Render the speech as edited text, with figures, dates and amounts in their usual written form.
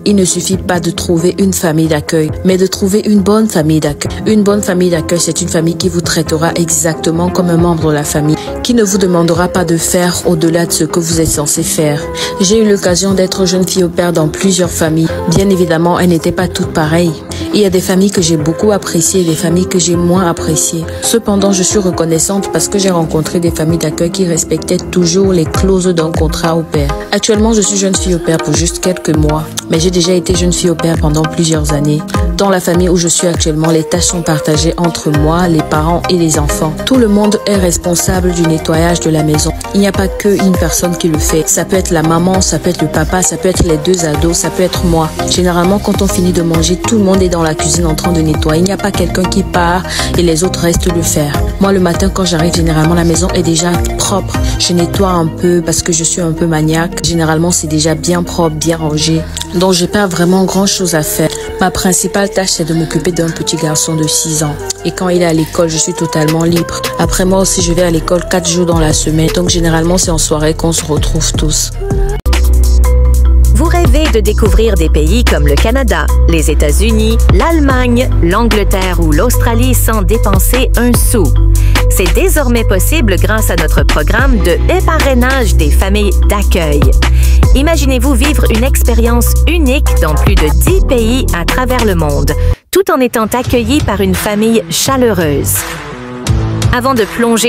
Il ne suffit pas de trouver une famille d'accueil, mais de trouver une bonne famille d'accueil. Une bonne famille d'accueil, c'est une famille qui vous traitera exactement comme un membre de la famille, qui ne vous demandera pas de faire au-delà de ce que vous êtes censé faire. J'ai eu l'occasion d'être jeune fille au père dans plusieurs familles. Bien évidemment, elles n'étaient pas toutes pareilles. Il y a des familles que j'ai beaucoup appréciées et des familles que j'ai moins appréciées. Cependant, je suis reconnaissante parce que j'ai rencontré des familles d'accueil qui respectaient toujours les clauses d'un contrat au pair. Actuellement, je suis jeune fille au pair pour juste quelques mois, mais j'ai déjà été jeune fille au pair pendant plusieurs années. Dans la famille où je suis actuellement, les tâches sont partagées entre moi, les parents et les enfants. Tout le monde est responsable du nettoyage de la maison. Il n'y a pas qu'une personne qui le fait. Ça peut être la maman, ça peut être le papa, ça peut être les deux ados, ça peut être moi. Généralement, quand on finit de manger, tout le monde est dans la cuisine en train de nettoyer. Il n'y a pas quelqu'un qui part et les autres restent le faire. Moi, le matin, quand j'arrive, généralement, la maison est déjà propre. Je nettoie un peu parce que je suis un peu maniaque. Généralement, c'est déjà bien propre, bien rangé. Donc, j'ai pas vraiment grand chose à faire. Ma principale tâche, c'est de m'occuper d'un petit garçon de 6 ans. Et quand il est à l'école, je suis totalement libre. Après, moi aussi, je vais à l'école 4 jours dans la semaine. Donc, généralement, c'est en soirée qu'on se retrouve tous. Vous rêvez de découvrir des pays comme le Canada, les États-Unis, l'Allemagne, l'Angleterre ou l'Australie sans dépenser un sou. C'est désormais possible grâce à notre programme de parrainage des familles d'accueil. Imaginez-vous vivre une expérience unique dans plus de 10 pays à travers le monde, tout en étant accueilli par une famille chaleureuse. Avant de plonger